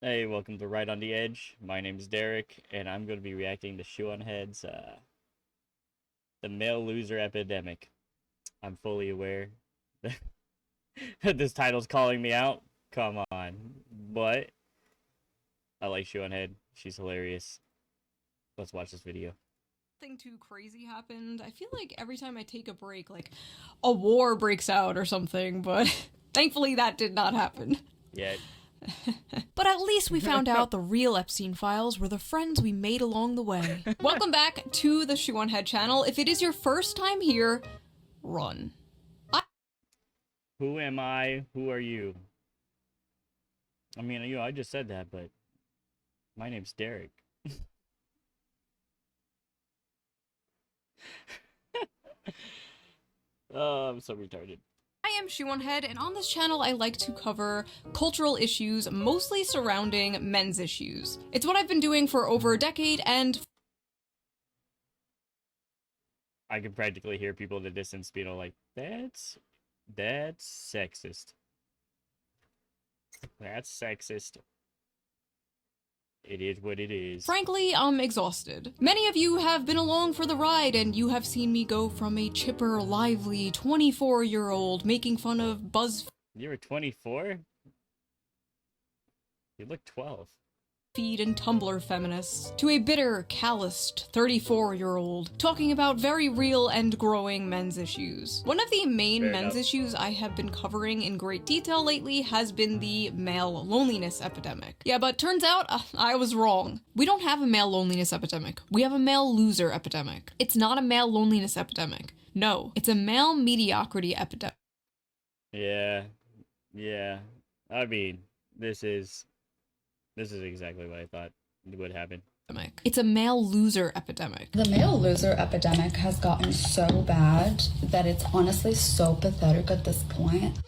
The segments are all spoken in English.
Hey, welcome to Right on the Edge. My name is Derek, and I'm going to be reacting to Shoe on Head's the Male Loser Epidemic. I'm fully aware that this title's calling me out. Come on. But I like Shoe on Head. She's hilarious. Let's watch this video. Nothing too crazy happened. I feel like every time I take a break, like a war breaks out or something, but thankfully that did not happen. Yet. But at least we found out the real Epstein files were the friends we made along the way. Welcome back to the Shoe on Head channel. If it is your first time here, run. Who am I? Who are you? I mean, I just said that, but my name's Derek. Oh, I'm so retarded. I am Shoe on Head, and on this channel I like to cover cultural issues, mostly surrounding men's issues. It's what I've been doing for over a decade, and I can practically hear people in the distance being all like, that's sexist. That's sexist. It is what it is. frankly, I'm exhausted. Many of you have been along for the ride, and you have seen me go from a chipper, lively 24-year-old making fun of You were 24? You look 12. BuzzFeed and Tumblr feminists, to a bitter, calloused 34-year-old talking about very real and growing men's issues. One of the main men's issues I have been covering in great detail lately has been the male loneliness epidemic. Yeah, but turns out I was wrong. We don't have a male loneliness epidemic. We have a male loser epidemic. It's not a male loneliness epidemic. No, it's a male mediocrity epidemic. Yeah. I mean, this is exactly what I thought would happen. It's a male loser epidemic. The male loser epidemic has gotten so bad that it's honestly so pathetic at this point.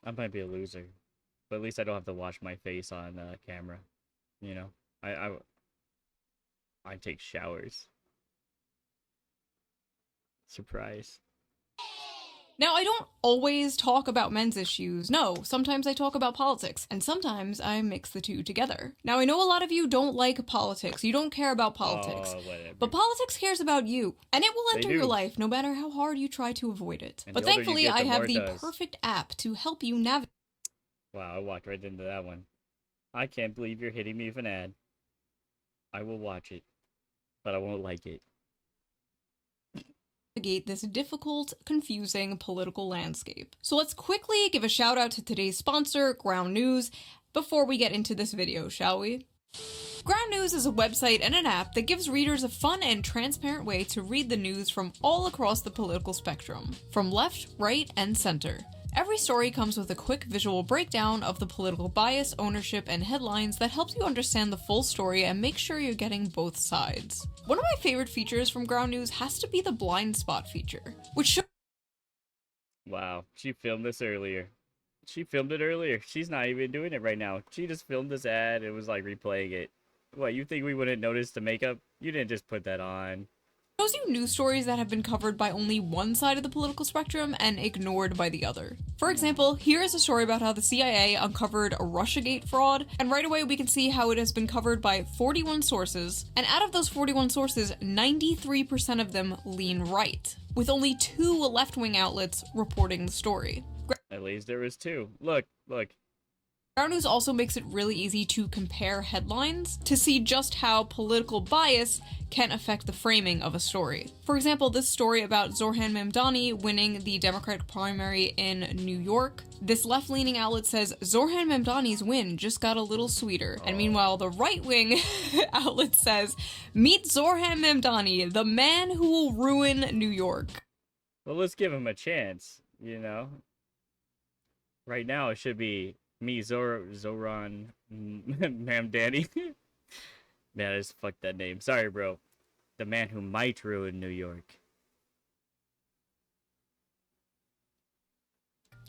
I might be a loser, but at least I don't have to watch my face on camera. You know, I take showers. Surprise. Now, I don't always talk about men's issues. No, sometimes I talk about politics, and sometimes I mix the two together. Now, I know a lot of you don't like politics. You don't care about politics. But politics cares about you, and it will enter your life no matter how hard you try to avoid it. And but thankfully, I have the perfect app to help you navigate. Wow, I walked right into that one. I can't believe you're hitting me with an ad. I will watch it, but I won't like it. This difficult, confusing political landscape. So let's quickly give a shout out to today's sponsor, Ground News, before we get into this video, shall we? Ground News is a website and an app that gives readers a fun and transparent way to read the news from all across the political spectrum, from left, right, and center. Every story comes with a quick visual breakdown of the political bias, ownership, and headlines that helps you understand the full story and make sure you're getting both sides. One of my favorite features from Ground News has to be the blind spot feature, which Wow, she filmed this earlier. She filmed it earlier. She's not even doing it right now. She just filmed this ad and was like replaying it. What, you think we wouldn't notice the makeup? You didn't just put that on. shows you news stories that have been covered by only one side of the political spectrum and ignored by the other. For example, here is a story about how the CIA uncovered a Russiagate fraud, and right away we can see how it has been covered by 41 sources, and out of those 41 sources, 93% of them lean right, with only 2 left-wing outlets reporting the story. At least there was 2. Look. Ground News also makes it really easy to compare headlines to see just how political bias can affect the framing of a story. For example, this story about Zohran Mamdani winning the Democratic primary in New York. This left-leaning outlet says Zohran Mamdani's win just got a little sweeter. And meanwhile, the right-wing outlet says, meet Zohran Mamdani, the man who will ruin New York. Well, let's give him a chance, you know? Right now, it should be me, Zohran Mamdani. Man, I just fucked that name. Sorry, bro. The man who might ruin New York.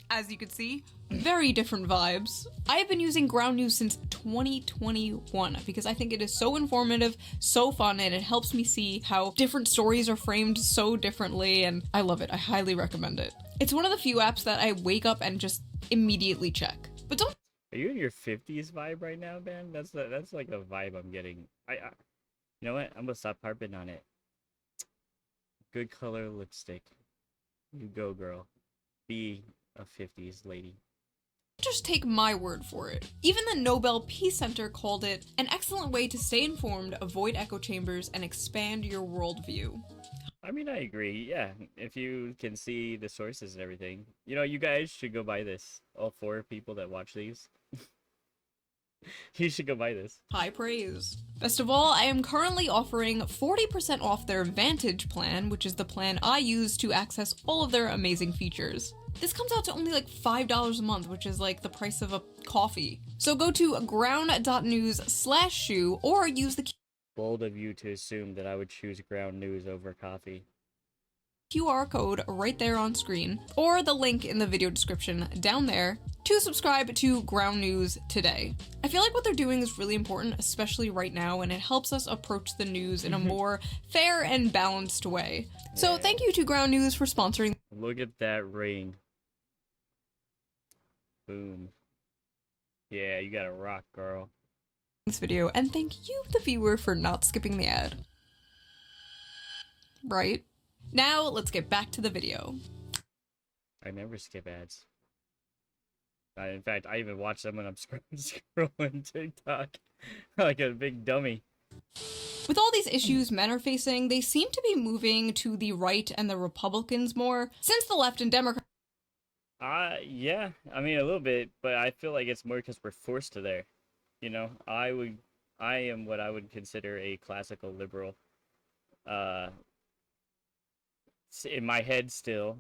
As you can see, very different vibes. I have been using Ground News since 2021 because I think it is so informative, so fun, and it helps me see how different stories are framed so differently, and I love it. I highly recommend it. It's one of the few apps that I wake up and just immediately check. But don't Are you in your 50s vibe right now, man? That's like a vibe I'm getting. You know what? I'm gonna stop harping on it. Good color lipstick. You go, girl. Be a 50s lady. just take my word for it. Even the Nobel Peace Center called it an excellent way to stay informed, avoid echo chambers, and expand your worldview. I mean, I agree. Yeah, if you can see the sources and everything. You know, you guys should go buy this. All 4 people that watch these. You should go buy this. High praise. Best of all, I am currently offering 40% off their Vantage plan, which is the plan I use to access all of their amazing features. This comes out to only like $5 a month, which is like the price of a coffee. So go to ground.news/shoe or use the Bold of you to assume that I would choose ground news over coffee. QR code right there on screen, or the link in the video description down there to subscribe to Ground News today. I feel like what they're doing is really important, especially right now, and it helps us approach the news in a more fair and balanced way. So Yeah. thank you to Ground News for sponsoring Look at that ring. Boom. Yeah, you got a rock, girl. this video, and thank you, the viewer, for not skipping the ad. Right? Now, let's get back to the video. I never skip ads. In fact, I even watch them when I'm scrolling TikTok like a big dummy. With all these issues men are facing, they seem to be moving to the right and the Republicans more, since the left and Democrats Yeah, I mean a little bit, but I feel like it's more because we're forced to there. You know, I am what I would consider a classical liberal. Uh, in my head still,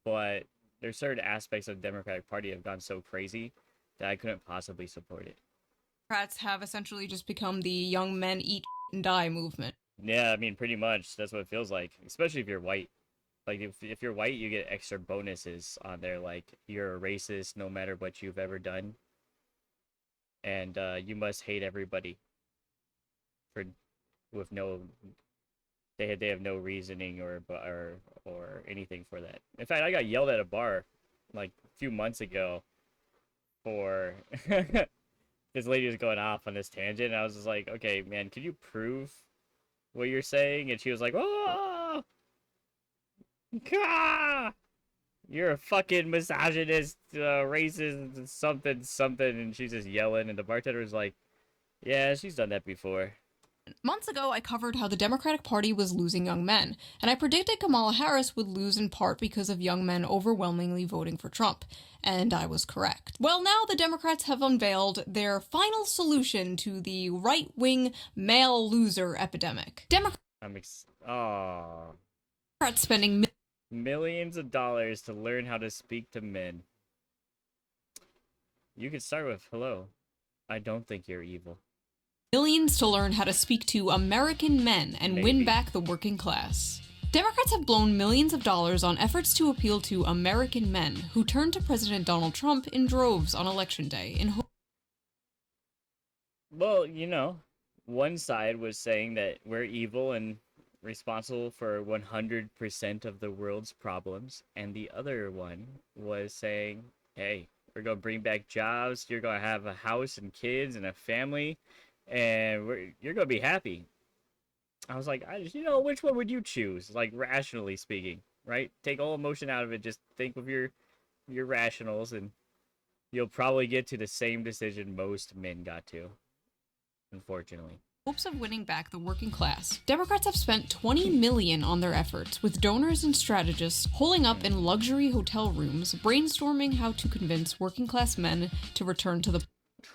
but there's certain aspects of the Democratic Party have gone so crazy that I couldn't possibly support it. have essentially just become the young men eat and die movement. Yeah, I mean pretty much that's what it feels like, especially if you're white. Like if you're white, you get extra bonuses on there, like you're a racist no matter what you've ever done, and you must hate everybody for with no they have no reasoning or anything for that. In fact, I got yelled at a bar like a few months ago for this lady was going off on this tangent, and I was just like, okay, man, can you prove what you're saying? And she was like, oh, Gah! You're a fucking misogynist, racist, something, something, and she's just yelling, and the bartender was like, yeah, she's done that before. Months ago, I covered how the Democratic Party was losing young men, and I predicted Kamala Harris would lose in part because of young men overwhelmingly voting for Trump. And I was correct. Well, now the Democrats have unveiled their final solution to the right-wing male loser epidemic. Oh, Democrats spending millions of dollars to learn how to speak to men. You could start with, hello, I don't think you're evil. millions to learn how to speak to American men and Maybe. win back the working class. Democrats have blown millions of dollars on efforts to appeal to American men who turned to President Donald Trump in droves on Election Day in Well, you know, one side was saying that we're evil and responsible for 100% of the world's problems, and the other one was saying, hey, we're going to bring back jobs, you're going to have a house and kids and a family, and you're going to be happy. I was like, which one would you choose? Like, rationally speaking, right? Take all emotion out of it, just think of your rationals, and you'll probably get to the same decision most men got to, unfortunately. hopes of winning back the working class. Democrats have spent $20 million on their efforts, with donors and strategists holing up in luxury hotel rooms, brainstorming how to convince working class men to return to the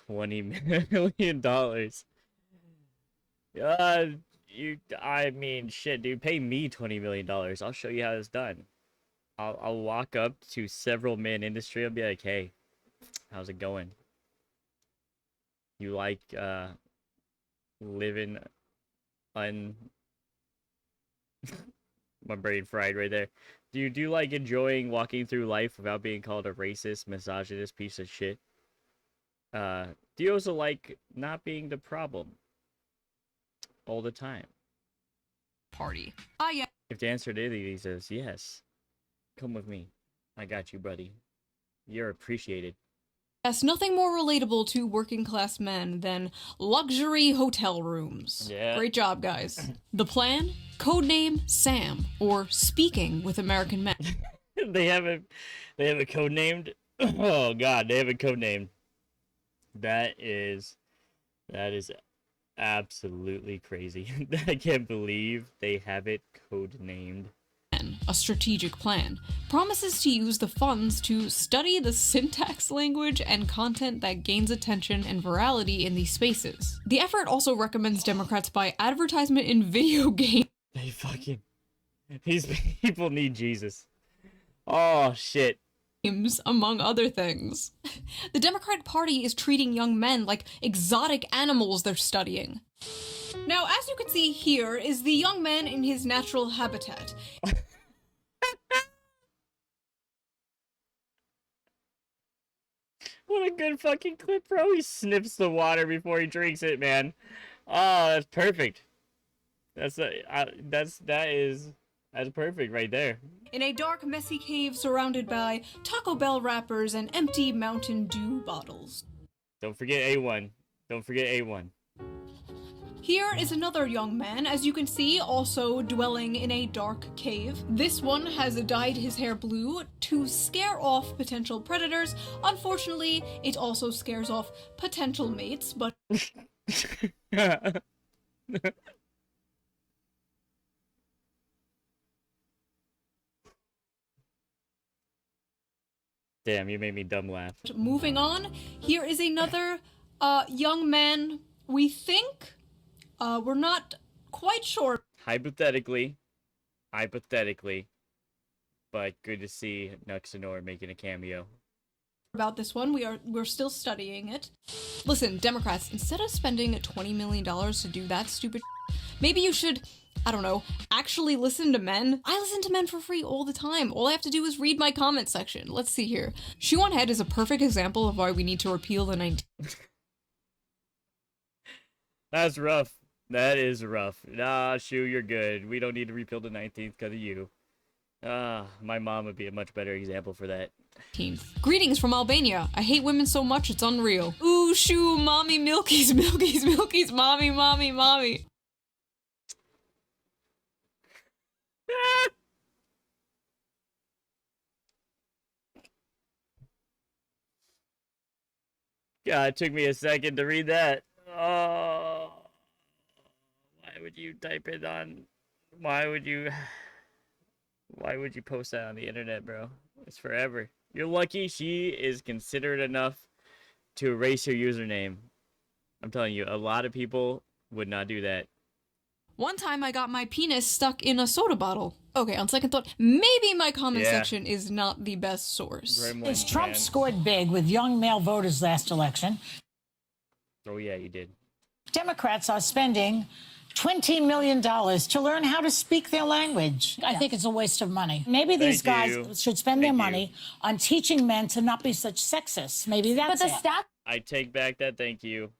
$20 million. I mean, shit, dude, pay me $20 million. I'll show you how it's done. I'll walk up to several men industry. I'll be like, hey, how's it going? You like, living my brain fried right there. Do you like enjoying walking through life without being called a racist, misogynist piece of shit? Do you also like not being the problem all the time? party. If the answer to any of these is yes, come with me. I got you, buddy. You're appreciated. Yes, nothing more relatable to working class men than luxury hotel rooms. Yeah. Great job, guys. The plan? Codename Sam, or Speaking with American Men. they have it codenamed. Oh god, they have it codenamed. That is absolutely crazy. I can't believe they have it codenamed. A strategic plan, promises to use the funds to study the syntax, language, and content that gains attention and virality in these spaces. The effort also recommends Democrats buy advertisement in video games. These people need Jesus. Oh shit. Among other things. The Democratic Party is treating young men like exotic animals they're studying. Now, as you can see here is the young man in his natural habitat. What a good fucking clip, bro. He sniffs the water before he drinks it, man. Oh, that's perfect. That's perfect right there. In a dark, messy cave surrounded by Taco Bell wrappers and empty Mountain Dew bottles. Don't forget A1. Don't forget A1. Here is another young man, as you can see, also dwelling in a dark cave. This one has dyed his hair blue to scare off potential predators. Unfortunately, it also scares off potential mates, but Damn, you made me dumb laugh. moving on, here is another young man, we think. We're not quite sure. Hypothetically, but good to see Nuxanor making a cameo. About this one, we're still studying it. Listen, Democrats, instead of spending $20 million to do that stupid maybe you should, I don't know, actually listen to men. I listen to men for free all the time. All I have to do is read my comment section. Let's see here. Shoe on Head is a perfect example of why we need to repeal the 19- That's rough. That is rough. Nah, Shoe, you're good. We don't need to repeal the 19th because of you. My mom would be a much better example for that. Greetings from Albania. I hate women so much it's unreal. Ooh, Shoe, mommy, milkies, milkies, milkies, mommy, mommy, mommy. God, it took me a second to read that. Oh, why would you type it on? Why would you post that on the internet, bro? It's forever. You're lucky she is considerate enough to erase your username. I'm telling you, a lot of people would not do that. One time I got my penis stuck in a soda bottle. Okay, on second thought, maybe my comment section is not the best source. As Trump scored big with young male voters last election. Oh yeah, you did. Democrats are spending $20 million to learn how to speak their language. I think it's a waste of money. Maybe these guys should spend their money on teaching men to not be such sexists. Maybe that's it. I take back that thank you.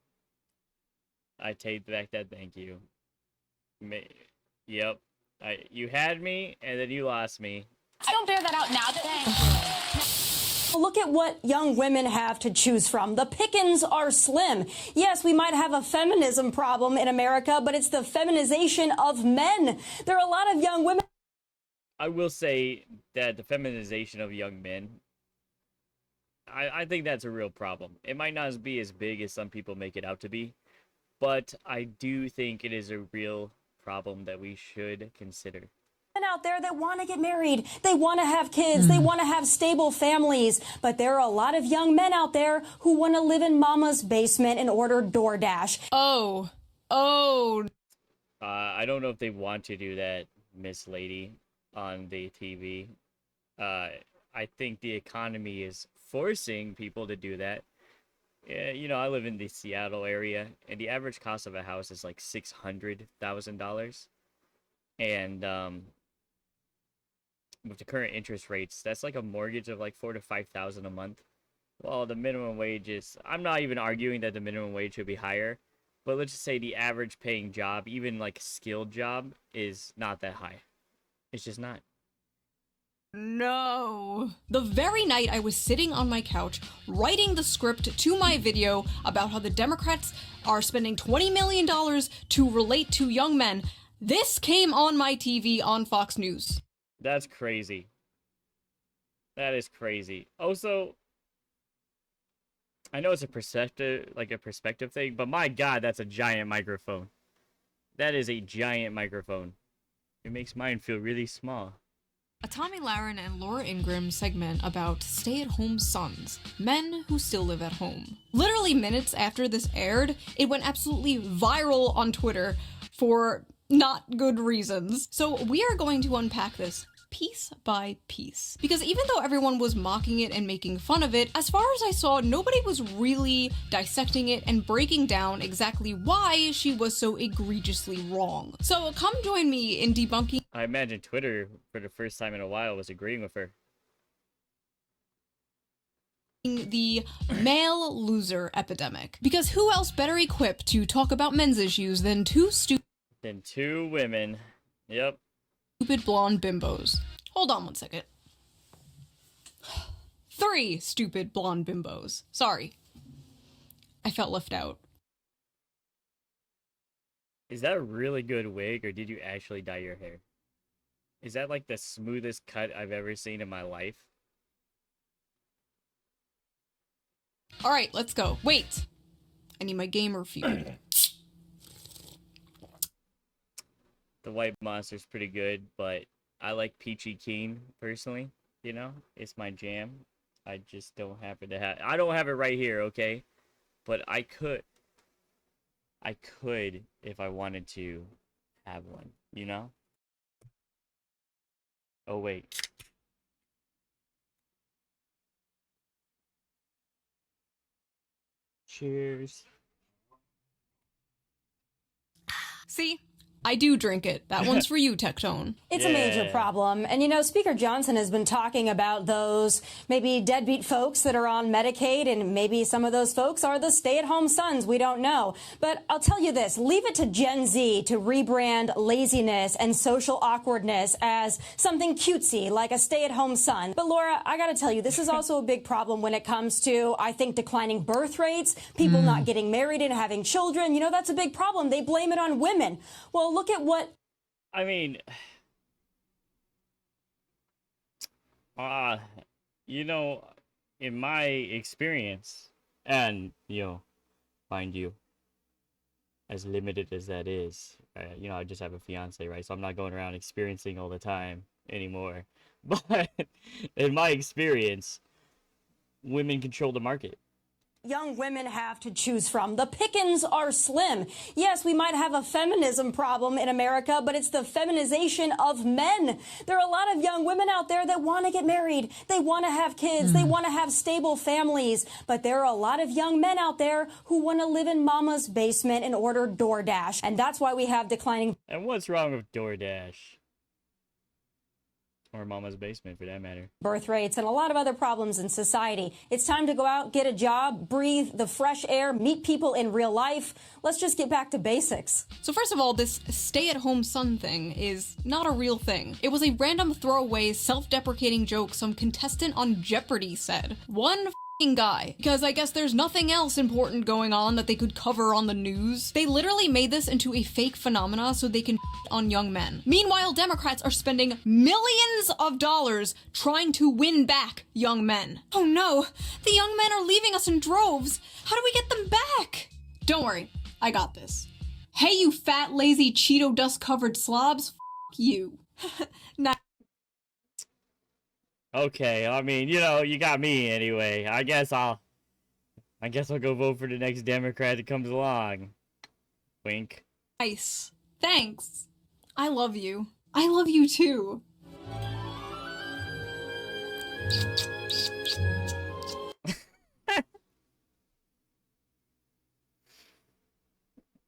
I take back that thank you. Yep. You had me, and then you lost me. Don't bear that out now. Thank you. Look at what young women have to choose from. The pickings are slim. Yes, we might have a feminism problem in America, but it's the feminization of men. There are a lot of young women. I will say that the feminization of young men, I think that's a real problem. It might not be as big as some people make it out to be, but I do think it is a real problem that we should consider. Out there that want to get married, they want to have kids, they want to have stable families, but there are a lot of young men out there who want to live in mama's basement and order DoorDash. I don't know if they want to do that, Miss Lady, on the TV. I think the economy is forcing people to do that. Yeah, you know, I live in the Seattle area, and the average cost of a house is like $600,000. And with the current interest rates, that's like a mortgage of like $4,000 to $5,000 a month. Well, the minimum wage is, I'm not even arguing that the minimum wage should be higher, but let's just say the average paying job, even like skilled job, is not that high. It's just not. No. The very night I was sitting on my couch writing the script to my video about how the Democrats are spending $20 million to relate to young men, this came on my TV on Fox News. That's crazy. That is crazy. Also, I know it's a perspective thing, but my God, that's a giant microphone. That is a giant microphone. It makes mine feel really small. A Tommy Lahren and Laura Ingraham segment about stay-at-home sons, men who still live at home. Literally minutes after this aired, it went absolutely viral on Twitter for not good reasons. So we are going to unpack this piece by piece. Because even though everyone was mocking it and making fun of it, as far as I saw, nobody was really dissecting it and breaking down exactly why she was so egregiously wrong. So come join me in debunking. I imagine Twitter, for the first time in a while, was agreeing with her. The male loser epidemic. Because who else better equipped to talk about men's issues than two women. Yep. Stupid blonde bimbos. Hold on one second. 3 stupid blonde bimbos. Sorry. I felt left out. Is that a really good wig, or did you actually dye your hair? Is that like the smoothest cut I've ever seen in my life? Alright, let's go. Wait! I need my gamer feud. The White Monster's pretty good, but I like Peachy Keen, personally. You know? It's my jam. I just don't happen to have... I don't have it right here, okay? But I could, if I wanted to, have one. You know? Oh, wait. Cheers. See? I do drink it. That one's for you, Tectone. It's a major problem. And, you know, Speaker Johnson has been talking about those maybe deadbeat folks that are on Medicaid, and maybe some of those folks are the stay-at-home sons. We don't know. But I'll tell you this, leave it to Gen Z to rebrand laziness and social awkwardness as something cutesy, like a stay-at-home son. But, Laura, I got to tell you, this is also a big problem when it comes to, I think, declining birth rates, people not getting married and having children. You know, that's a big problem. They blame it on women. Well, look at what... I mean... you know, in my experience, and, you know, mind you, as limited as that is, you know, I just have a fiance, right? So I'm not going around experiencing all the time anymore. But in my experience, women control the market. Young women have to choose from. The pickings are slim. Yes, we might have a feminism problem in America, but it's the feminization of men. There are a lot of young women out there that want to get married. They want to have kids. They want to have stable families. But there are a lot of young men out there who want to live in mama's basement and order DoorDash. And that's why we have declining... And what's wrong with DoorDash? Or mama's basement, for that matter. Birth rates and a lot of other problems in society. It's time to go out, get a job, breathe the fresh air, meet people in real life. Let's just get back to basics. So first of all, this stay-at-home son thing is not a real thing. It was a random throwaway, self-deprecating joke some contestant on Jeopardy said. One guy, because I guess there's nothing else important going on that they could cover on the news. They literally made this into a fake phenomena so they can on young men. Meanwhile, Democrats are spending millions of dollars trying to win back young men. Oh no, the young men are leaving us in droves. How do we get them back? Don't worry, I got this. Hey, you fat, lazy, Cheeto dust-covered slobs, f you. Now Okay, I mean, you know, you got me anyway. I guess I'll go vote for the next Democrat that comes along. Wink. nice. Thanks. I love you. I love you too.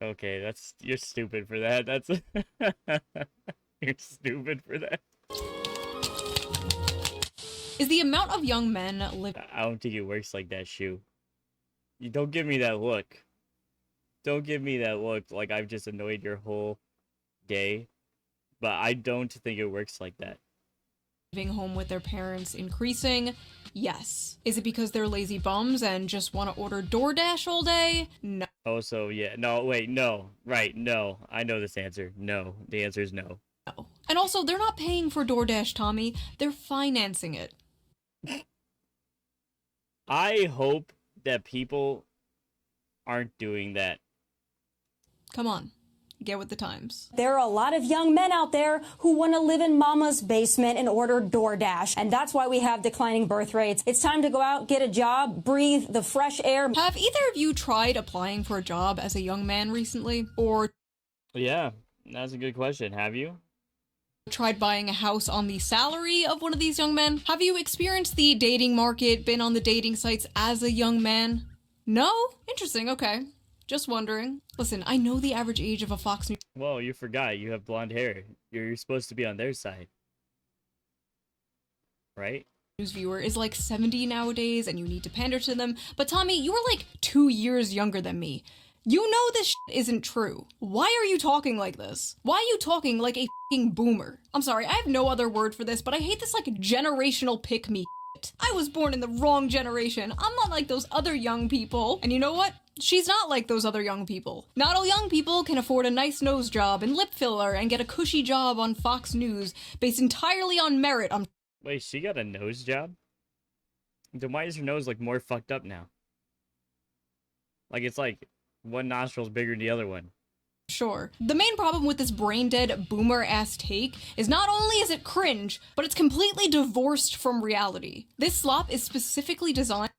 Okay, you're stupid for that. That's you're stupid for that. Is the amount of young men living... I don't think it works like that, Shu. You don't give me that look. Don't give me that look like I've just annoyed your whole day. But I don't think it works like that. living home with their parents increasing? Yes. Is it because they're lazy bums and just want to order DoorDash all day? No. Oh, so yeah. No, wait, no. Right, no. I know this answer. No. The answer is no. And also, they're not paying for DoorDash, Tommy. They're financing it. I hope that people aren't doing that. Come on. Get with the times. There are a lot of young men out there who want to live in mama's basement and order DoorDash. And that's why we have declining birth rates. It's time to go out, get a job, breathe the fresh air. Have either of you tried applying for a job as a young man recently? Or Yeah, that's a good question. Have you? tried buying a house on the salary of one of these young men? Have you experienced the dating market, been on the dating sites as a young man? No? Interesting, okay. Just wondering. Listen, I know the average age of a Fox News. Whoa, you forgot. You have blonde hair. You're supposed to be on their side. Right? News viewer is like 70 nowadays and you need to pander to them. But Tommy, you are like 2 years younger than me. You know this shit isn't true. Why are you talking like this? Why are you talking like a fucking boomer? I'm sorry, I have no other word for this, but I hate this like generational pick-me shit. I was born in the wrong generation. I'm not like those other young people. And you know what? She's not like those other young people. Not all young people can afford a nice nose job and lip filler and get a cushy job on Fox News based entirely on merit. Wait, she got a nose job? Then why does her nose look more fucked up now? Like, it's like one nostril's bigger than the other one. Sure. The main problem with this brain-dead boomer-ass take is not only is it cringe, but it's completely divorced from reality. This slop is specifically designed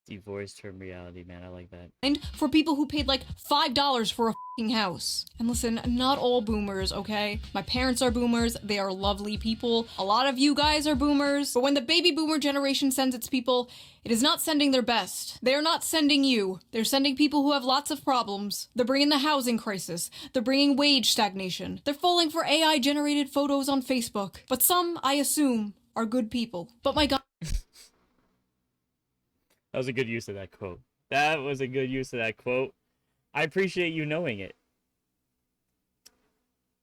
Divorced from reality, man. I like that. and for people who paid like $5 for a fucking house. And listen, not all boomers, okay? My parents are boomers, they are lovely people. A lot of you guys are boomers. But when the baby boomer generation sends its people, it is not sending their best. They are not sending you. They're sending people who have lots of problems. They're bringing the housing crisis. They're bringing wage stagnation. They're falling for AI-generated photos on Facebook. But some, I assume, are good people. But my god. That was a good use of that quote. That was a good use of that quote. I appreciate you knowing it.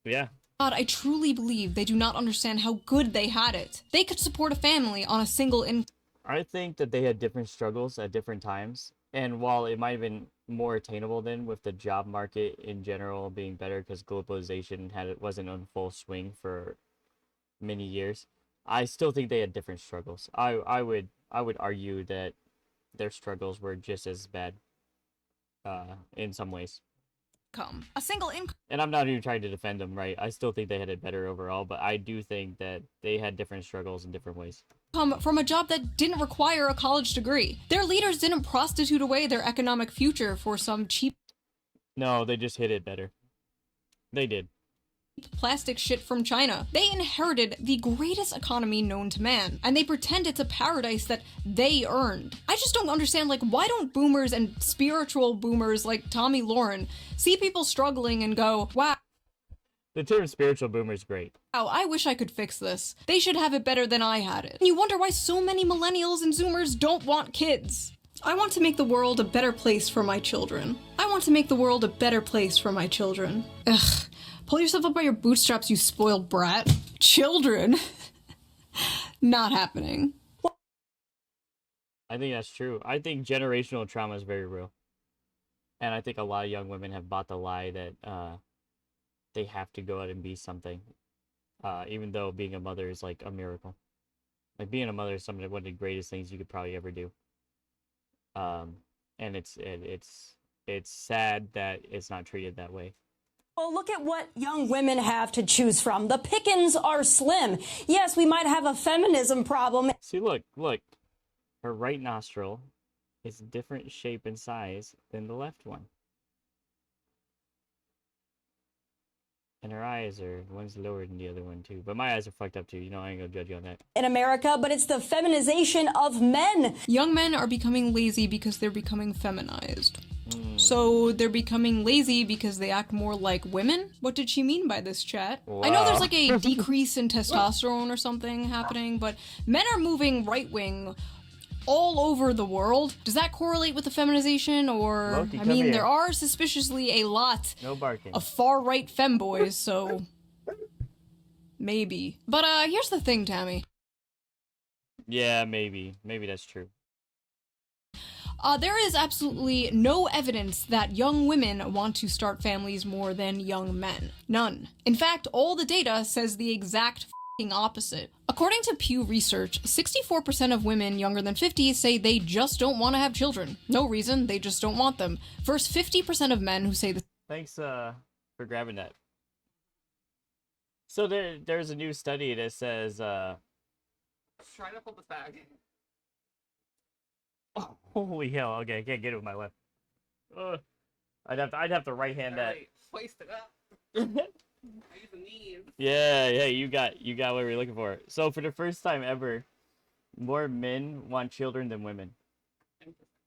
Yeah. God, I truly believe they do not understand how good they had it. They could support a family on a single income. I think that they had different struggles at different times. And while it might have been more attainable then with the job market in general being better because globalization wasn't on full swing for many years, I still think they had different struggles. I would argue that their struggles were just as bad in some ways. A single income. And I'm not even trying to defend them, right? I still think they had it better overall, but I do think that they had different struggles in different ways. From a job that didn't require a college degree. Their leaders didn't prostitute away their economic future for some cheap No, they just hit it better. They did. plastic shit from China. They inherited the greatest economy known to man, and they pretend it's a paradise that they earned. I just don't understand, like, why don't boomers and spiritual boomers like Tommy Lauren see people struggling and go, wow, The term spiritual boomer is great. I wish I could fix this. They should have it better than I had it. And you wonder why so many millennials and zoomers don't want kids. I want to make the world a better place for my children. I want to make the world a better place for my children. Ugh. Pull yourself up by your bootstraps, you spoiled brat. Children. Not happening. I think that's true. I think generational trauma is very real. And I think a lot of young women have bought the lie that they have to go out and be something. Even though being a mother is like a miracle. Like being a mother is one of the greatest things you could probably ever do. And it's sad that it's not treated that way. Well, look at what young women have to choose from. The pickings are slim. Yes, we might have a feminism problem. See, look. Her right nostril is a different shape and size than the left one. And her eyes one's lower than the other one too. But my eyes are fucked up too. You know, I ain't gonna judge you on that. In America, but it's the feminization of men. Young men are becoming lazy because they're becoming feminized. So they're becoming lazy because they act more like women? What did she mean by this, chat? Wow. I know there's like a decrease in testosterone or something happening, but men are moving right-wing all over the world. Does that correlate with the feminization? Or, Loki, I mean, here. there are suspiciously a lot No barking. of far-right femboys, so maybe. But here's the thing, Tammy. Yeah, maybe that's true. There is absolutely no evidence that young women want to start families more than young men. None. In fact, all the data says the exact opposite. According to Pew Research, 64% of women younger than 50 say they just don't want to have children. No reason, they just don't want them. Versus 50% of men who say the Thanks for grabbing that. So there's a new study that says Try to pull this bag. oh, holy hell, okay, I can't get it with my left. I'd have to right hand that. Hoist it up. I use the knees. Yeah, you got what we're looking for. So for the first time ever, more men want children than women,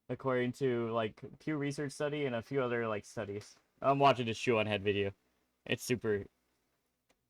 according to like Pew Research study and a few other like studies. I'm watching this shoe on head video. It's super.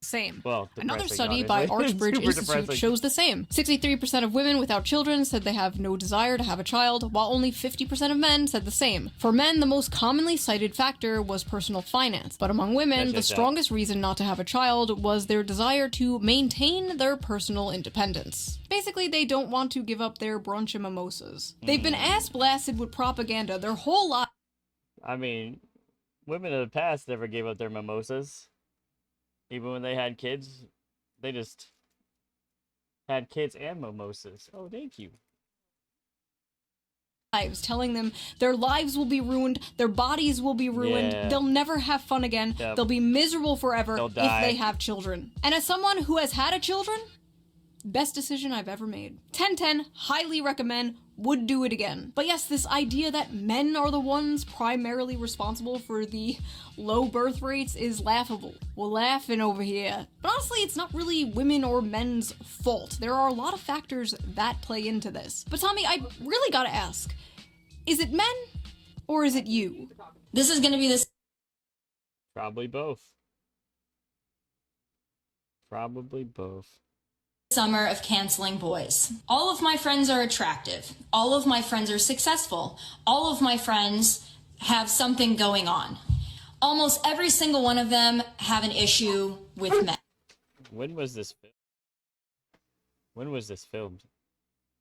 same. Well, another study by Archbridge Institute shows the same. 63% of women without children said they have no desire to have a child, while only 50% of men said the same. For men, the most commonly cited factor was personal finance, but among women, the strongest reason not to have a child was their desire to maintain their personal independence. Basically, they don't want to give up their brunch and mimosas. They've been ass blasted with propaganda their whole life. I mean, women of the past never gave up their mimosas. Even when they had kids, they just had kids and mimosas. Oh, thank you. Telling them their lives will be ruined, their bodies will be ruined, they'll never have fun again, they'll be miserable forever if they have children. And as someone who has had a children, best decision I've ever made. 10/10, highly recommend, would do it again. But yes, this idea that men are the ones primarily responsible for the low birth rates is laughable. We're laughing over here. But honestly, it's not really women or men's fault. There are a lot of factors that play into this. But Tommy, I really gotta ask, is it men or is it you? This is gonna be this. Probably both. Probably both. Summer of canceling boys. All of my friends are attractive. All of my friends are successful. All of my friends have something going on. Almost every single one of them have an issue with men. When was this filmed?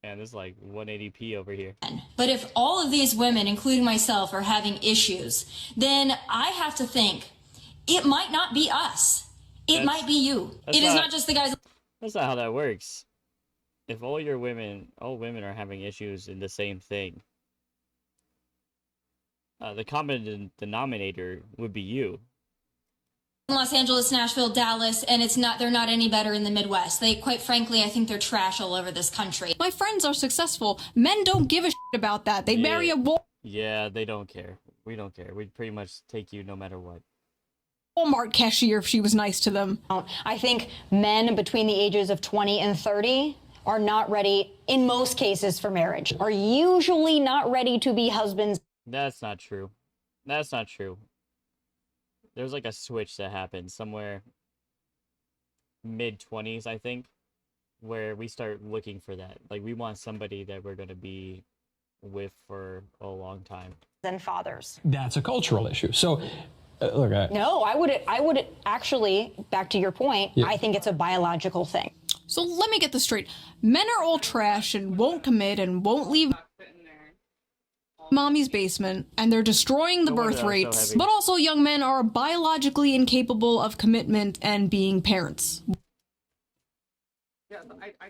Man, this is like 180p over here. But if all of these women, including myself, are having issues, then I have to think it might not be us. It might be you. It is not just the guys. That's not how that works. If all women are having issues in the same thing, the common denominator would be you. Los Angeles, Nashville, Dallas, and they're not any better in the Midwest. Quite frankly, I think they're trash all over this country. My friends are successful. Men don't give a shit about that. They marry a Yeah, they don't care. We don't care. We'd pretty much take you no matter what. Walmart cashier if she was nice to them. I think men between the ages of 20 and 30 are not ready, in most cases, for marriage, are usually not ready to be husbands. That's not true. That's not true. There's like a switch that happens somewhere mid-20s, I think, where we start looking for that. Like, we want somebody that we're going to be with for a long time. And fathers. That's a cultural issue. So, look, no, I would actually, back to your point, I think it's a biological thing. So let me get this straight. Men are all trash and won't commit and won't leave mommy's basement, and they're destroying the birth rates. But also young men are biologically incapable of commitment and being parents. Yeah,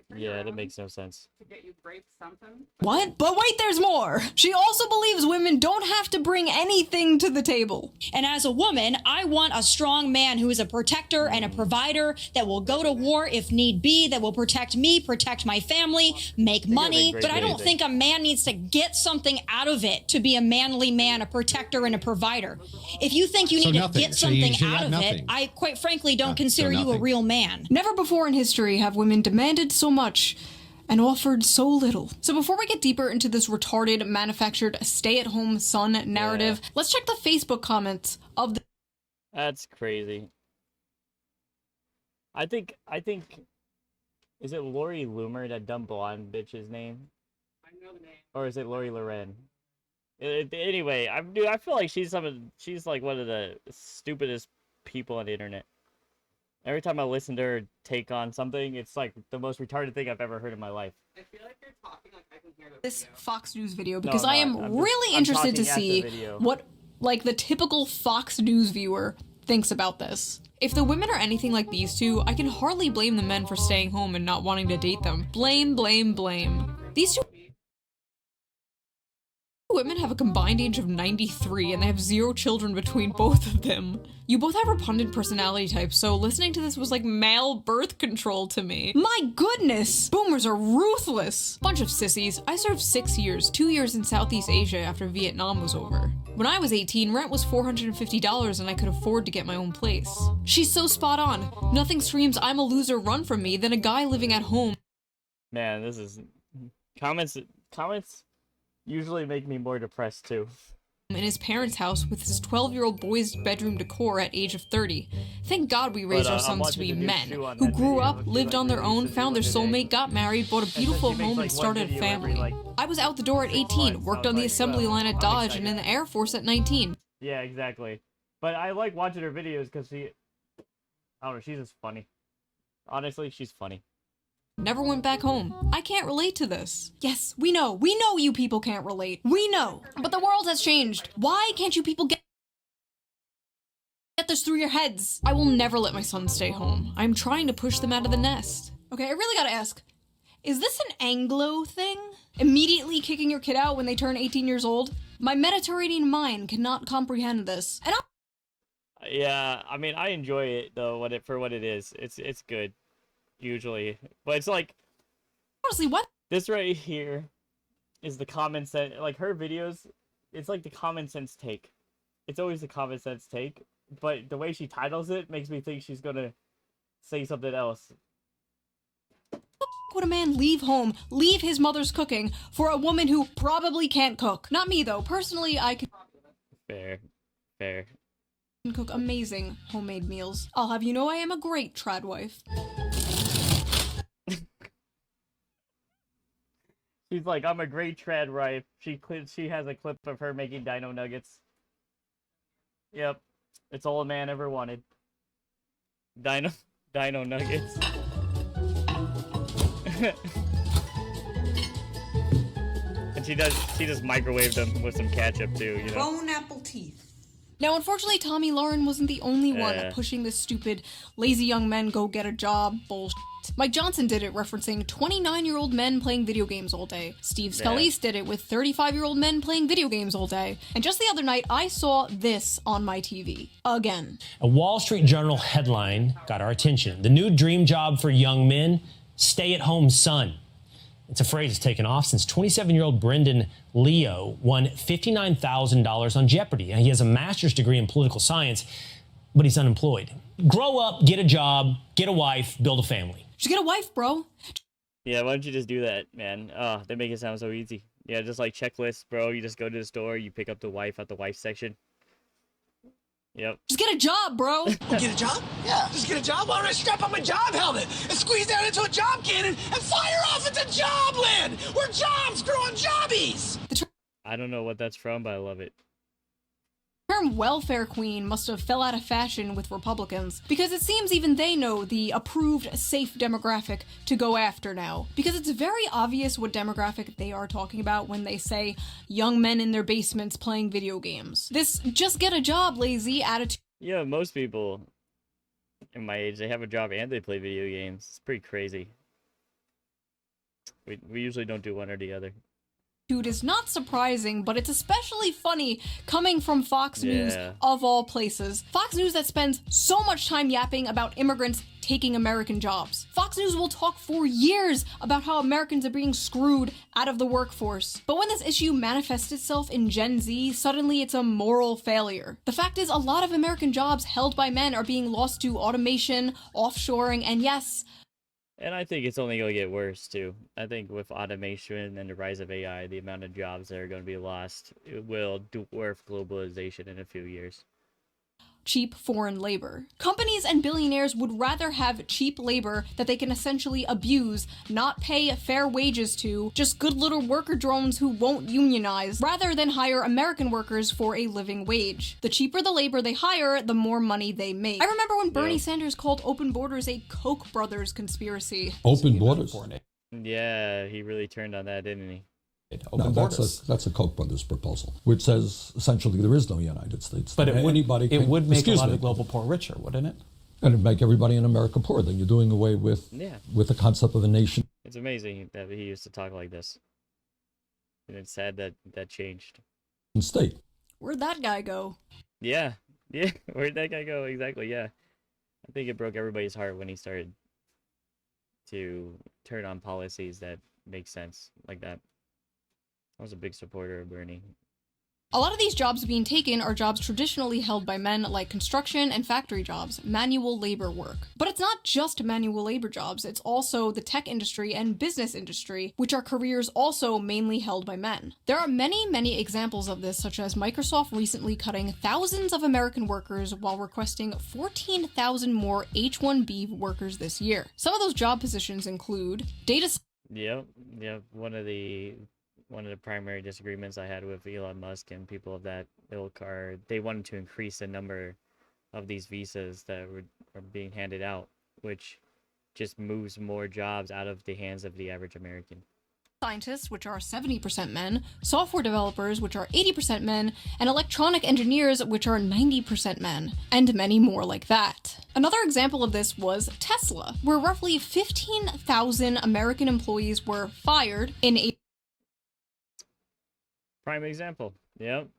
so yeah, that makes no sense. To get you grapes something. What? But wait, there's more. She also believes women don't have to bring anything to the table. And as a woman, I want a strong man who is a protector and a provider that will go to war if need be, that will protect me, protect my family, make money. But I don't think a man needs to get something out of it to be a manly man, a protector and a provider. If you think you need to get something out of it, I quite frankly don't consider you a real man. Never before in history have women demanded so much and offered so little. So before we get deeper into this retarded, manufactured, stay-at-home son narrative, let's check the Facebook comments of the... That's crazy. I think, is it Lori Loomer, that dumb blonde bitch's name? I know the name. Or is it Lori Loren? Anyway, I feel like she's like one of the stupidest people on the internet. Every time I listen to her take on something, it's like the most retarded thing I've ever heard in my life. I feel like you're talking like I can hear the This video. Fox News video because No, I I'm am not. really I'm interested to talking at the see video. what, like, the typical Fox News viewer thinks about this. If the women are anything like these two, I can hardly blame the men for staying home and not wanting to date them. Blame, blame, blame. These two women have a combined age of 93 and they have 0 children between both of them. You both have repugnant personality types, so listening to this was like male birth control to me. My goodness! Boomers are ruthless! Bunch of sissies. I served 6 years, 2 years in Southeast Asia after Vietnam was over. When I was 18, rent was $450 and I could afford to get my own place. She's so spot on. Nothing screams I'm a loser run from me than a guy living at home. Man, this is... Comments usually make me more depressed, too. In his parents' house with his 12-year-old boy's bedroom decor at age of 30. Thank God we raised our sons to be men, who grew up, lived on their own, found their soulmate, got married, bought a beautiful home, and started a family. I was out the door at 18, worked on the assembly line at Dodge, and in the Air Force at 19. Yeah, exactly. But I like watching her videos because I don't know, she's just funny. Honestly, she's funny. Never went back home. I can't relate to this. Yes, we know you people can't relate. We know. But the world has changed. Why can't you people get this through your heads? I will never let my sons stay home. I'm trying to push them out of the nest. Okay, I really gotta ask, is this an Anglo thing? Immediately kicking your kid out when they turn 18 years old? My Mediterranean mind cannot comprehend this. And Yeah, I mean, I enjoy it, though, for what it is. It's good. Usually, but it's like, honestly, what? This right here is the common sense, like her videos, it's like the common sense take. It's always the common sense take, but the way she titles it makes me think she's gonna say something else. Would a man leave home, leave his mother's cooking, for a woman who probably can't cook? Not me, though. Personally, I can... Fair. Cook amazing homemade meals. I'll have you know I am a great trad wife. She's like, I'm a great trad wife. She has a clip of her making dino nuggets. Yep. It's all a man ever wanted. Dino nuggets. And she just microwaved them with some ketchup too, you know. Bone apple teeth. Now, unfortunately, Tommy Lauren wasn't the only one pushing this stupid, lazy young men go get a job bullshit. Mike Johnson did it referencing 29-year-old men playing video games all day. Steve Scalise did it with 35-year-old men playing video games all day. And just the other night, I saw this on my TV. Again. A Wall Street Journal headline got our attention. The new dream job for young men, stay-at-home son. It's a phrase that's taken off since 27-year-old Brendan Leo won $59,000 on Jeopardy. And he has a master's degree in political science, but he's unemployed. Grow up, get a job, get a wife, build a family. Just get a wife, bro. Yeah, why don't you just do that, man? Oh, they make it sound so easy. Yeah, just like checklists, bro. You just go to the store, you pick up the wife at the wife section. Yep. Just get a job, bro. Get a job? Yeah. Just get a job? Why don't I strap on my job helmet and squeeze down into a job cannon and fire off into Jobland, where jobs grow on jobbies? I don't know what that's from, but I love it. The term welfare queen must have fell out of fashion with Republicans, because it seems even they know the approved safe demographic to go after now. Because it's very obvious what demographic they are talking about when they say young men in their basements playing video games. This just get a job lazy attitude. Yeah, most people in my age, they have a job and they play video games. It's pretty crazy. We usually don't do one or the other. Is not surprising, but it's especially funny coming from Fox News, of all places. Fox News that spends so much time yapping about immigrants taking American jobs. Fox News will talk for years about how Americans are being screwed out of the workforce. But when this issue manifests itself in Gen Z, suddenly it's a moral failure. The fact is, a lot of American jobs held by men are being lost to automation, offshoring, and yes, and I think it's only going to get worse, too. I think with automation and the rise of AI, the amount of jobs that are going to be lost, it will dwarf globalization in a few years. cheap foreign labor. Companies and billionaires would rather have cheap labor that they can essentially abuse, not pay fair wages to, just good little worker drones who won't unionize, rather than hire American workers for a living wage. The cheaper the labor they hire, the more money they make. I remember when Bernie Sanders called open borders a Koch brothers conspiracy. Open borders? Yeah, he really turned on that, didn't he? No, that's a Koch brothers proposal, which says essentially there is no United States. But it would make a lot of the global global poor richer, wouldn't it? And it'd make everybody in America poor. Then you're doing away with the concept of a nation. It's amazing that he used to talk like this. And it's sad that that changed. State. Where'd that guy go? Yeah. Where'd that guy go? Exactly, yeah. I think it broke everybody's heart when he started to turn on policies that make sense like that. I was a big supporter of Bernie. A lot of these jobs being taken are jobs traditionally held by men, like construction and factory jobs, manual labor work. But it's not just manual labor jobs, it's also the tech industry and business industry, which are careers also mainly held by men. There are many examples of this, such as Microsoft recently cutting thousands of American workers while requesting 14,000 more H-1B workers this year. Some of those job positions include data... Yep. One of the primary disagreements I had with Elon Musk and people of that ilk are they wanted to increase the number of these visas that are being handed out, which just moves more jobs out of the hands of the average American. Scientists, which are 70% men, software developers, which are 80% men, and electronic engineers, which are 90% men, and many more like that. Another example of this was Tesla, where roughly 15,000 American employees were fired in a Prime example. Yep.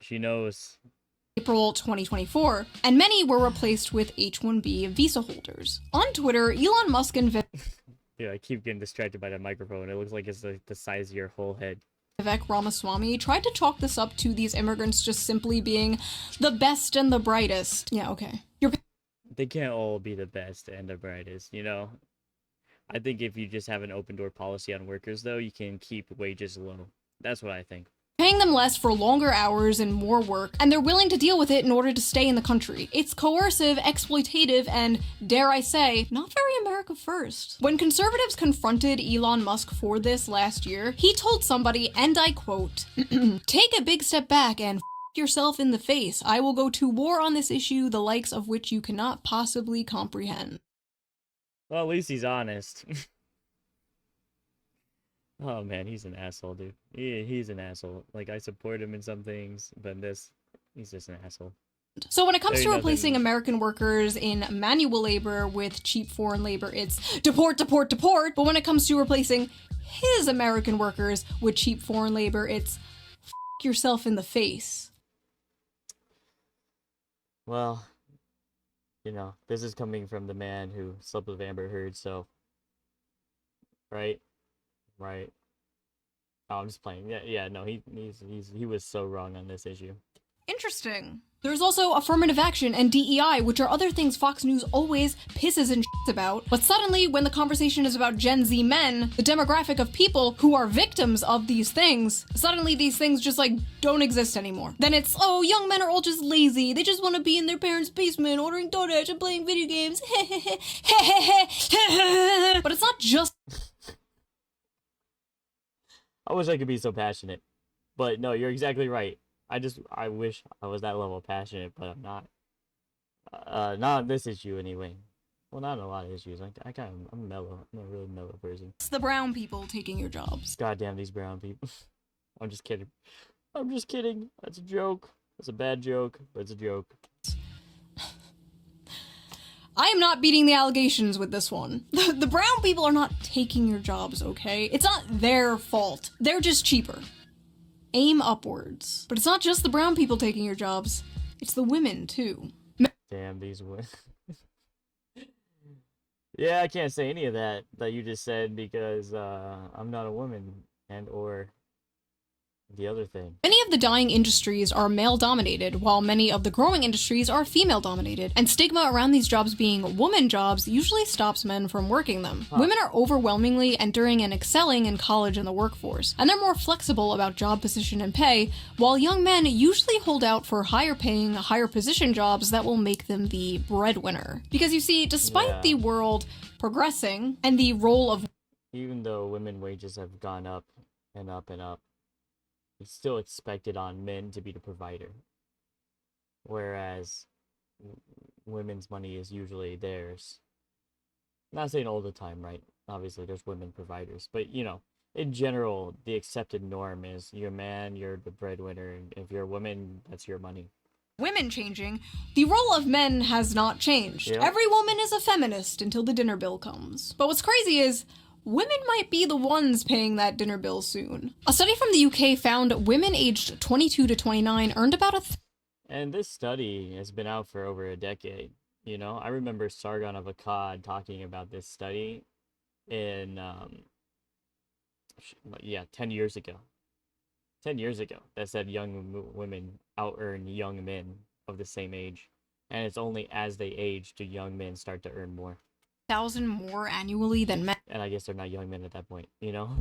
She knows. April 2024, and many were replaced with H-1B visa holders. On Twitter, Elon Musk and Yeah, I keep getting distracted by that microphone. It looks like it's the size of your whole head. Vivek Ramaswamy tried to chalk this up to these immigrants just simply being the best and the brightest. Yeah, okay. They can't all be the best and the brightest, you know? I think if you just have an open door policy on workers, though, you can keep wages low. That's what I think. Paying them less for longer hours and more work, and they're willing to deal with it in order to stay in the country. It's coercive, exploitative, and, dare I say, not very America first. When conservatives confronted Elon Musk for this last year, he told somebody, and I quote, "Take a big step back and yourself in the face. I will go to war on this issue, the likes of which you cannot possibly comprehend." Well, at least he's honest. Oh man, he's an asshole, dude. He's an asshole. Like, I support him in some things, but in this, he's just an asshole. So when it comes to replacing American workers in manual labor with cheap foreign labor, it's deport. But when it comes to replacing his American workers with cheap foreign labor, it's yourself in the face. Well, you know, this is coming from the man who slept with Amber Heard, so... Right? Oh, I'm just playing. Yeah, no, he was so wrong on this issue. Interesting. There's also affirmative action and DEI, which are other things Fox News always pisses and shits about. But suddenly, when the conversation is about Gen Z men, the demographic of people who are victims of these things, suddenly these things just, like, don't exist anymore. Then it's, oh, young men are all just lazy. They just want to be in their parents' basement, ordering DoorDash and playing video games. But it's not just... I wish I could be so passionate. But no, you're exactly right. I wish I was that level of passionate, but I'm not. Not on this issue anyway. Well, not on a lot of issues. I'm mellow. I'm a really mellow person. It's the brown people taking your jobs. Goddamn these brown people. I'm just kidding. That's a joke. That's a bad joke, but it's a joke. I am not beating the allegations with this one. The brown people are not taking your jobs, okay? It's not their fault. They're just cheaper. Aim upwards. But it's not just the brown people taking your jobs. It's the women, too. Damn, these women. Yeah, I can't say any of that you just said because I'm not a woman and or the other thing. Many of the dying industries are male-dominated, while many of the growing industries are female-dominated, and stigma around these jobs being woman jobs usually stops men from working them. Women are overwhelmingly entering and excelling in college and the workforce, and they're more flexible about job position and pay, while young men usually hold out for higher-paying, higher-position jobs that will make them the breadwinner. Because you see, despite the world progressing and the role of... Even though women wages have gone up and up and up, it's still expected on men to be the provider, whereas women's money is usually theirs. Not saying all the time, right? Obviously, there's women providers, but you know, in general, the accepted norm is you're a man, you're the breadwinner, and if you're a woman, that's your money. Women changing, the role of men has not changed. Yep. Every woman is a feminist until the dinner bill comes. But what's crazy is, women might be the ones paying that dinner bill soon. A study from the UK found women aged 22 to 29 earned about And this study has been out for over a decade. You know, I remember Sargon of Akkad talking about this study in, 10 years ago. 10 years ago, that said women out-earn young men of the same age. And it's only as they age do young men start to earn more. 1,000 more annually than men. And I guess they're not young men at that point, you know?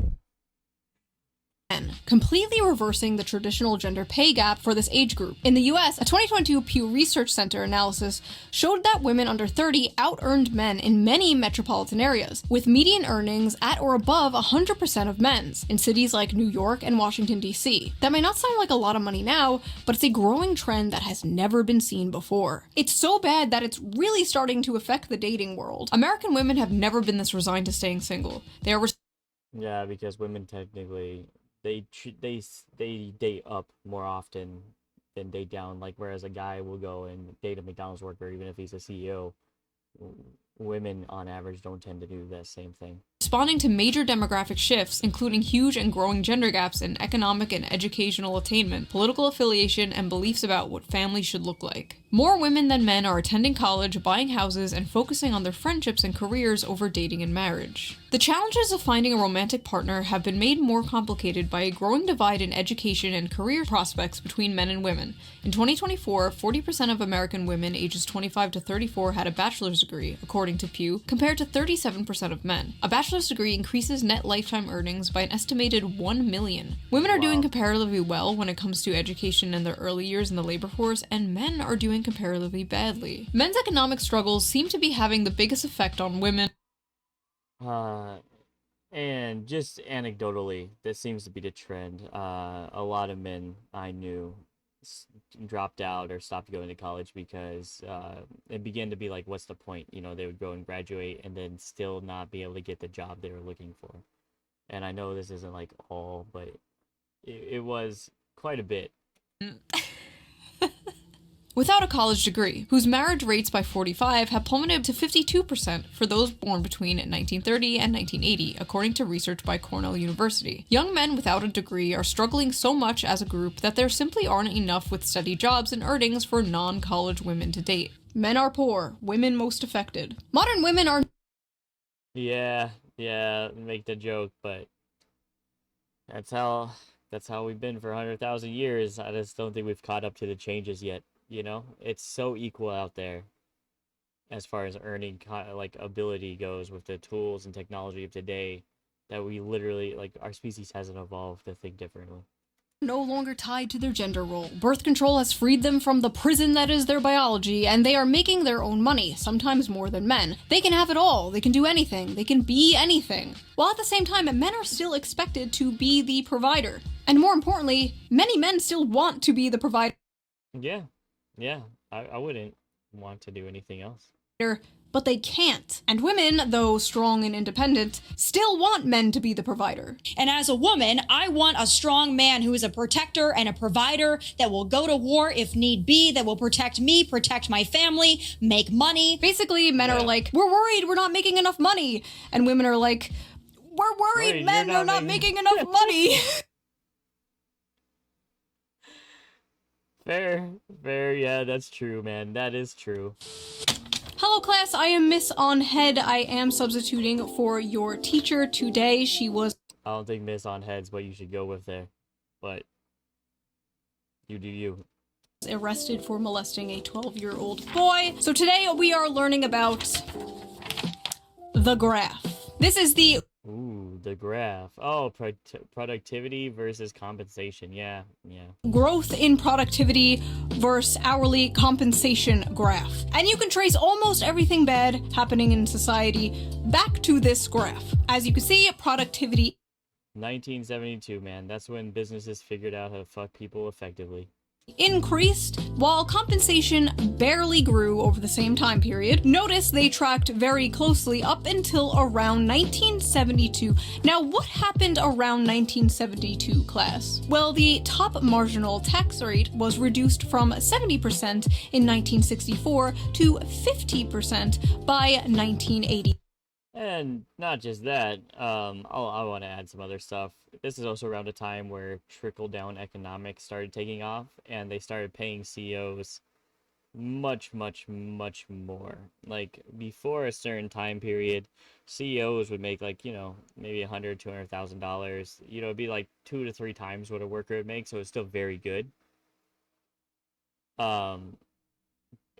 Completely reversing the traditional gender pay gap for this age group. In the US, a 2022 Pew Research Center analysis showed that women under 30 out-earned men in many metropolitan areas, with median earnings at or above 100% of men's, in cities like New York and Washington, D.C. That may not sound like a lot of money now, but it's a growing trend that has never been seen before. It's so bad that it's really starting to affect the dating world. American women have never been this resigned to staying single. They are Yeah, because women technically... They date up more often than date down. Like, whereas a guy will go and date a McDonald's worker even if he's a CEO, women on average don't tend to do that same thing. Responding to major demographic shifts, including huge and growing gender gaps in economic and educational attainment, political affiliation, and beliefs about what family should look like. More women than men are attending college, buying houses, and focusing on their friendships and careers over dating and marriage. The challenges of finding a romantic partner have been made more complicated by a growing divide in education and career prospects between men and women. In 2024, 40% of American women ages 25 to 34 had a bachelor's degree, according to Pew, compared to 37% of men. A bachelor's degree increases net lifetime earnings by an estimated $1 million. Women are doing comparatively well when it comes to education in their early years in the labor force, and men are doing comparatively badly. Men's economic struggles seem to be having the biggest effect on women. And just anecdotally, this seems to be the trend. A lot of men I knew dropped out or stopped going to college because it began to be like, what's the point? You know, they would go and graduate and then still not be able to get the job they were looking for. And I know this isn't like all, but it was quite a bit. Without a college degree, whose marriage rates by 45 have plummeted to 52% for those born between 1930 and 1980, according to research by Cornell University. Young men without a degree are struggling so much as a group that there simply aren't enough with steady jobs and earnings for non-college women to date. Men are poor, women most affected. Modern women are... Yeah, make the joke, but that's how we've been for 100,000 years. I just don't think we've caught up to the changes yet. You know, it's so equal out there as far as earning like ability goes with the tools and technology of today that we literally, like, our species hasn't evolved to think differently. No longer tied to their gender role. Birth control has freed them from the prison that is their biology, and they are making their own money, sometimes more than men. They can have it all. They can do anything. They can be anything. While at the same time, men are still expected to be the provider. And more importantly, many men still want to be the provider. Yeah, I wouldn't want to do anything else. But they can't. And women, though strong and independent, still want men to be the provider. And as a woman, I want a strong man who is a protector and a provider that will go to war if need be, that will protect me, protect my family, make money. Basically, men are like, we're worried we're not making enough money. And women are like, we're worried men are not making enough money. Fair, yeah, that's true, man. That is true. Hello class, I am Miss On Head. I am substituting for your teacher today. She was... I don't think Miss On Head's what you should go with there, but You do you. Arrested for molesting a 12-year-old boy. So today we are learning about the graph. This is the the graph. Oh, productivity versus compensation. Yeah. growth in productivity versus hourly compensation graph. And you can trace almost everything bad happening in society back to this graph. As you can see, productivity 1972, man. That's when businesses figured out how to fuck people effectively. Increased, while compensation barely grew over the same time period. Notice they tracked very closely up until around 1972. Now, what happened around 1972, class? Well, the top marginal tax rate was reduced from 70% in 1964 to 50% by 1980. And not just that, I want to add some other stuff. This is also around a time where trickle-down economics started taking off, and they started paying CEOs much more. Like, before a certain time period, CEOs would make, like, maybe $100,000-$200,000. It'd be like 2 to 3 times what a worker would make, so it's still very good.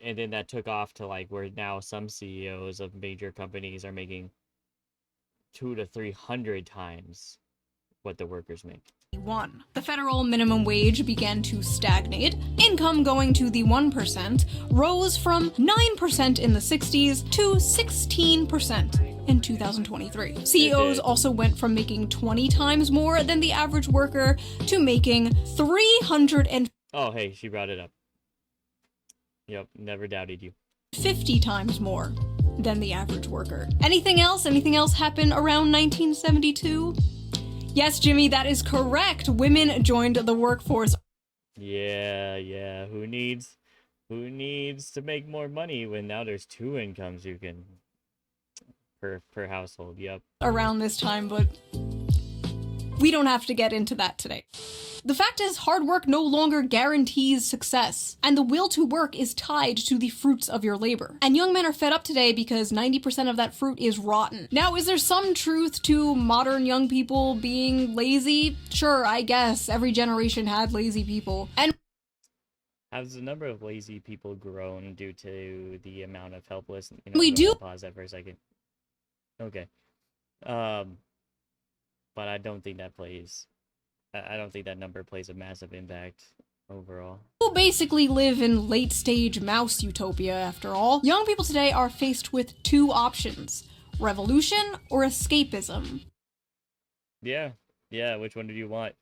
And then that took off to, like, where now some CEOs of major companies are making 200 to 300 times what the workers make. The federal minimum wage began to stagnate. Income going to the 1% rose from 9% in the 60s to 16% in 2023. CEOs also went from making 20 times more than the average worker to making 350 Oh, hey, she brought it up. Yep, never doubted you. 50 times more than the average worker. Anything else? Anything else happen around 1972? Yes, Jimmy, that is correct. Women joined the workforce. Yeah. Who needs to make more money when now there's 2 incomes you can per household? Yep. Around this time, but we don't have to get into that today. The fact is, hard work no longer guarantees success, and the will to work is tied to the fruits of your labor. And young men are fed up today because 90% of that fruit is rotten. Now, is there some truth to modern young people being lazy? Sure, I guess. Every generation had lazy people. And has the number of lazy people grown due to the amount of helpless? We do. Pause that for a second. Okay. But I don't think that plays. I don't think that number plays a massive impact overall. Who basically live in late-stage mouse utopia, after all. Young people today are faced with 2 options: revolution or escapism. Yeah, which one do you want?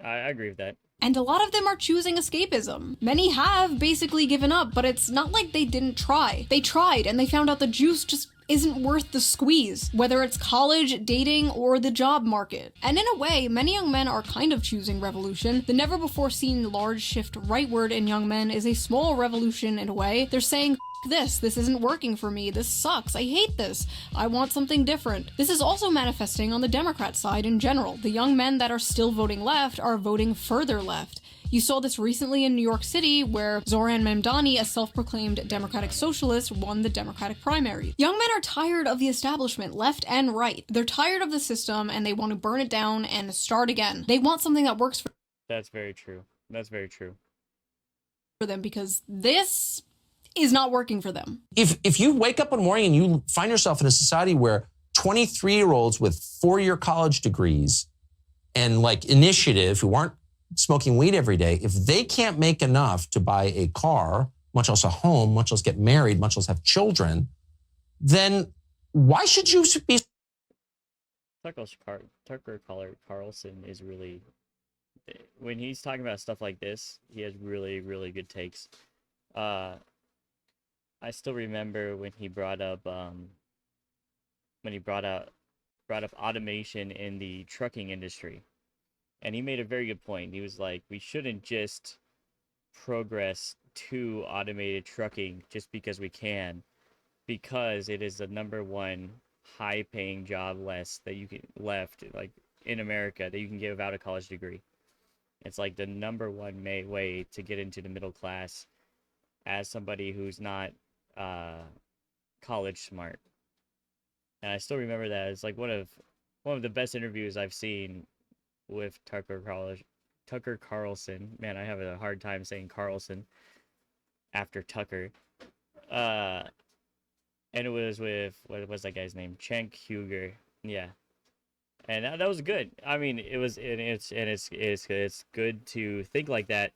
I agree with that. And a lot of them are choosing escapism. Many have basically given up, but it's not like they didn't try. They tried, and they found out the juice just isn't worth the squeeze, whether it's college, dating, or the job market. And in a way, many young men are kind of choosing revolution. The never-before-seen large shift rightward in young men is a small revolution in a way. They're saying, this isn't working for me, this sucks, I hate this, I want something different. This is also manifesting on the Democrat side in general. The young men that are still voting left are voting further left. You saw this recently in New York City, where Zohran Mamdani, a self-proclaimed Democratic socialist, won the Democratic primary. Young men are tired of the establishment, left and right. They're tired of the system, and they want to burn it down and start again. They want something that works for That's very true. That's very true. For them, because this is not working for them. If you wake up one morning and you find yourself in a society where 23-year-olds with 4-year college degrees and like initiative who aren't smoking weed every day, if they can't make enough to buy a car, much less a home, much less get married, much less have children, then why should you be... Tucker Carlson is really... When he's talking about stuff like this, he has really, really good takes. I still remember when he brought up automation in the trucking industry. And he made a very good point. He was like, we shouldn't just progress to automated trucking just because we can, because it is the #1 high-paying job left like in America that you can get without a college degree. It's like the #1 way to get into the middle class as somebody who's not college smart. And I still remember that. It's like one of the best interviews I've seen with Tucker Tucker Carlson. Man, I have a hard time saying Carlson after Tucker. And it was with, what was that guy's name? Cenk Huger. Yeah. And that was good. I mean, it's good to think like that,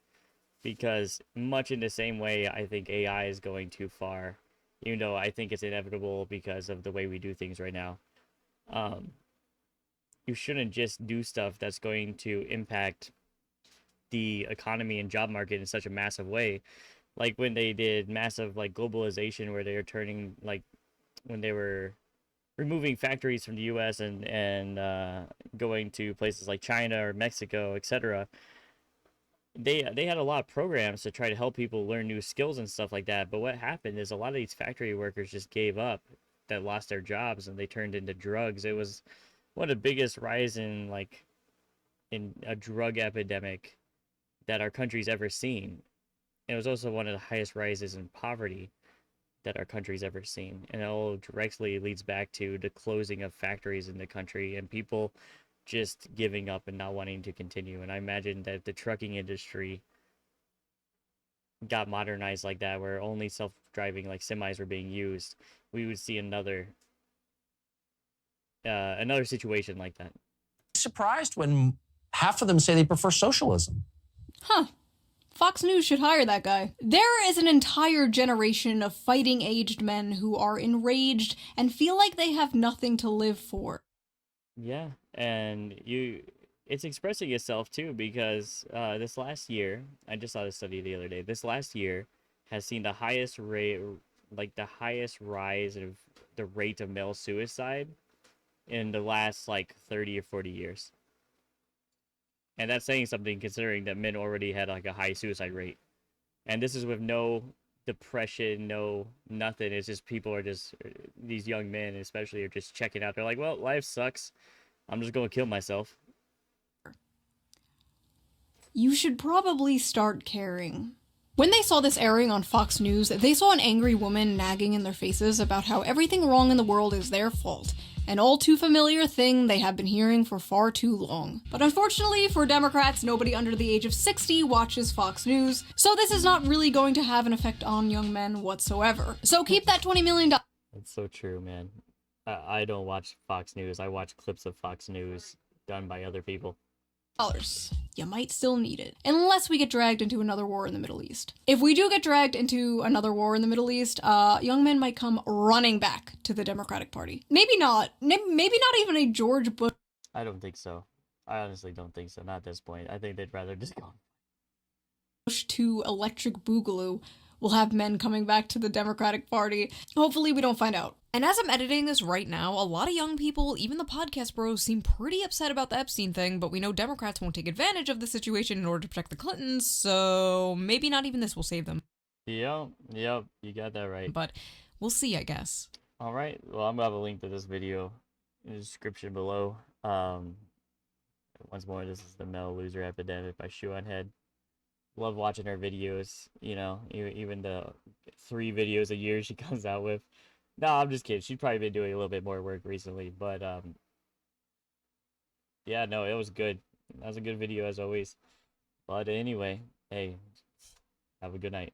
because much in the same way, I think AI is going too far. Even though I think it's inevitable because of the way we do things right now. You shouldn't just do stuff that's going to impact the economy and job market in such a massive way. Like when they did massive like globalization, where they were turning, like when they were removing factories from the US and going to places like China or Mexico, etc. They had a lot of programs to try to help people learn new skills and stuff like that. But what happened is a lot of these factory workers just gave up, that lost their jobs, and they turned into drugs. It was one of the biggest rise in a drug epidemic that our country's ever seen. It was also one of the highest rises in poverty that our country's ever seen. And it all directly leads back to the closing of factories in the country and people just giving up and not wanting to continue. And I imagine that if the trucking industry got modernized like that, where only self-driving like semis were being used, we would see another situation like that. Surprised when half of them say they prefer socialism. Huh. Fox News should hire that guy. There is an entire generation of fighting-aged men who are enraged and feel like they have nothing to live for. Yeah, and it's expressing itself too, because this last year, I just saw this study the other day, this last year has seen the highest rate, like the highest rise of the rate of male suicide in the last like 30 or 40 years. And that's saying something, considering that men already had like a high suicide rate. And this is with no depression, no nothing. It's just people are just, these young men especially, are just checking out. They're like, well, life sucks. I'm just going to kill myself. You should probably start caring. When they saw this airing on Fox News, they saw an angry woman nagging in their faces about how everything wrong in the world is their fault, an all too familiar thing they have been hearing for far too long. But unfortunately for Democrats, nobody under the age of 60 watches Fox News, so this is not really going to have an effect on young men whatsoever. So keep that $20 million. That's so true, man. I don't watch Fox News. I watch clips of Fox News done by other people. You might still need it, unless we get dragged into another war in the Middle East. If we do get dragged into another war in the Middle East, young men might come running back to the Democratic Party. Maybe not. Maybe not even a George Bush. I don't think so. I honestly don't think so. Not at this point. I think they'd rather just go to Electric Boogaloo will have men coming back to the Democratic Party. Hopefully we don't find out. And as I'm editing this right now, a lot of young people, even the podcast bros, seem pretty upset about the Epstein thing, but we know Democrats won't take advantage of the situation in order to protect the Clintons, so maybe not even this will save them. Yep, you got that right. But we'll see, I guess. Alright, well, I'm gonna have a link to this video in the description below. Once more, this is the Male Loser Epidemic by Shoe on Head. Love watching her videos, you know, even the 3 videos a year she comes out with. No, I'm just kidding. She's probably been doing a little bit more work recently, but yeah, no, it was good. That was a good video as always. But anyway, hey, have a good night.